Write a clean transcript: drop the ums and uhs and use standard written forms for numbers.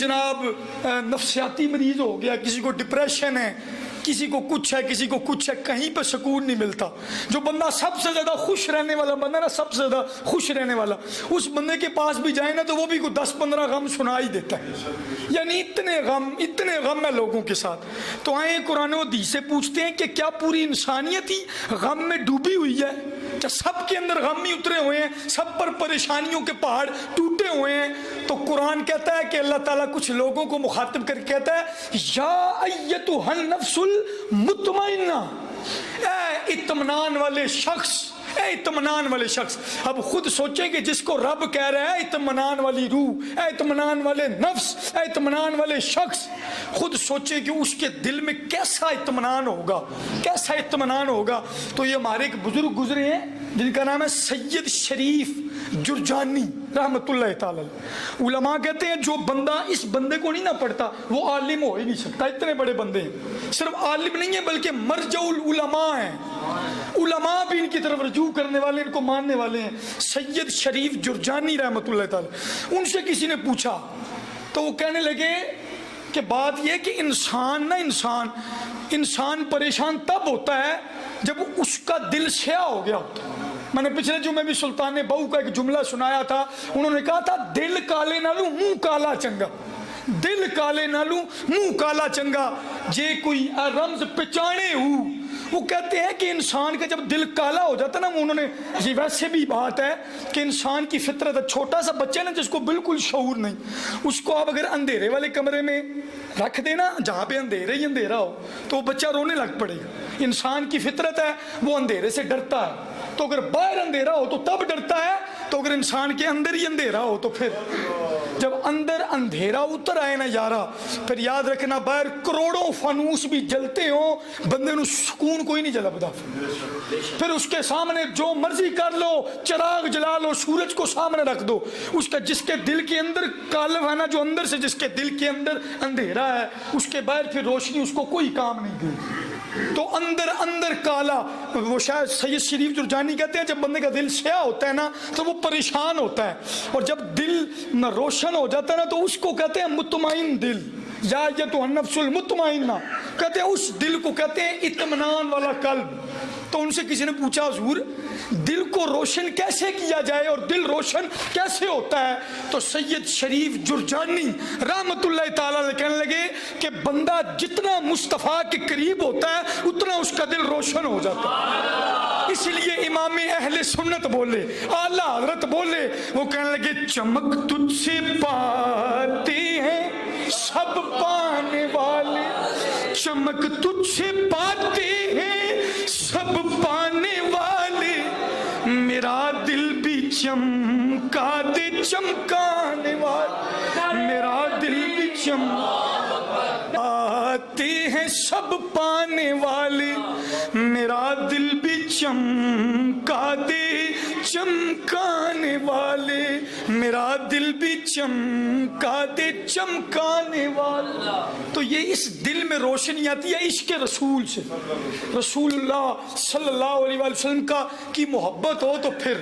जनाब नफ्सियाती मरीज हो गया, किसी को डिप्रेशन है, किसी को कुछ है, किसी को कुछ है, कहीं पर सुकून नहीं मिलता। जो बंदा सबसे ज्यादा खुश रहने वाला बंदा ना, सबसे ज्यादा खुश रहने वाला, उस बंदे के पास भी जाए ना तो वो भी कोई 10-15 गम सुना ही देता है। यानी इतने गम है लोगों के साथ। तो आए कुरान और हदीस से पूछते हैं कि क्या पूरी इंसानियत ही गम में डूबी हुई है? क्या सबके अंदर गम ही उतरे हुए हैं? सब पर परेशानियों के पहाड़ टूटे हुए हैं? तो कुरान कहता है कि अल्लाह ताला कुछ लोगों को मुखातिब करके कहता है, या अय्यतुहन नफ्सुल मुतमइन्ना, ए इत्मीनान वाले शख्स, ए इत्मीनान वाले शख्स। अब खुद सोचें कि जिसको रब कह रहा है इत्मीनान वाली रूह, ए इत्मीनान वाले नफ्स, ए इत्मीनान वाले शख्स, खुद सोचे कि उसके दिल में कैसा इत्मीनान होगा, कैसा इत्मीनान होगा। तो ये हमारे एक बुजुर्ग गुजरे हैं जिनका नाम है सैयद शरीफ जुरजानी रहमतुल्लाह ताला। उलमा कहते हैं जो बंदा इस बंदे को नहीं ना पढ़ता वो आलिम हो ही नहीं सकता। इतने बड़े बंदे हैं, सिर्फ आलिम नहीं है बल्कि मरजउल उलमा है। उलमा भी इनकी तरफ रजू करने वाले, इनको मानने वाले हैं। सैयद शरीफ जुरजानी रहमतुल्लाह ताला। उनसे किसी ने पूछा तो वो कहने लगे कि बात यह कि इंसान परेशान तब होता है जब उसका दिल स्या हो गया होता है। मैंने पिछले जुम्मे भी सुल्तान बहू का एक जुमला सुनाया था। उन्होंने कहा था दिल काले नालू मुंह काला चंगा, दिल काले नालू मुंह काला चंगा, जे कोई रमज पहचाने हूँ। वो कहते हैं कि इंसान का जब दिल काला हो जाता ना, उन्होंने ये वैसे भी बात है कि इंसान की फितरत है, छोटा सा बच्चा ना जिसको बिल्कुल शऊर नहीं, उसको आप अगर अंधेरे वाले कमरे में रख देना जहाँ पे अंधेरे ही अंधेरा हो तो वो बच्चा रोने लग पड़ेगा। इंसान की फितरत है वो अंधेरे से डरता है, तो अगर बाहर अंधेरा हो तो तब डरता है, तो अगर इंसान के अंदर ही अंधेरा हो तो फिर जब अंदर अंधेरा उतर आए ना यारा, फिर याद रखना बाहर करोड़ों फानूस भी जलते हो, बंदे ਨੂੰ सुकून कोई नहीं जलबदा। फिर उसके सामने जो मर्जी कर लो, चिराग जला लो, सूरज को सामने रख दो, उसका जिसके दिल के अंदर कालब है ना, जो अंदर से जिसके दिल के अंदर अंधेरा है, उसके बाहर फिर रोशनी उसको कोई काम नहीं देगी। तो अंदर काला, वो शायद सैयद शरीफ जुरजानी कहते हैं जब बंदे का दिल स्या होता है ना तो वो परेशान होता है, और जब दिल रोशन हो जाता है ना तो उसको कहते हैं मुतमईन दिल, या ये तो नफ्सुल मुतमइन्ना कहते हैं, उस दिल को कहते हैं इत्मीनान वाला कल्ब। तो उनसे किसी ने पूछा हुजूर दिल को रोशन कैसे किया जाए और दिल रोशन कैसे होता है? तो सैयद शरीफ जुरजानी रहमतुल्लाह ताला कहने लगे कि बंदा जितना मुस्तफ़ा के करीब होता है उतना उसका दिल रोशन हो जाता है। इसलिए इमाम अहले सुन्नत बोले, आला हज़रत बोले, वो कहने लगे चमक तुझसे पाते हैं सब पाने वाले, चमक तुझसे पाते हैं सब पाने वाले, मेरा दिल भी चमका दे चमकाने वाले, मेरा दिल भी चमकाते हैं सब पाने वाले, मेरा दिल भी चमका दे चमकाने वाले, मेरा दिल भी चमका दे चमकाने वाला। तो ये इस दिल में रोशनी आती है इश्क रसूल से, रसूलुल्लाह सल्लल्लाहु अलैहि वसल्लम का की मोहब्बत हो तो फिर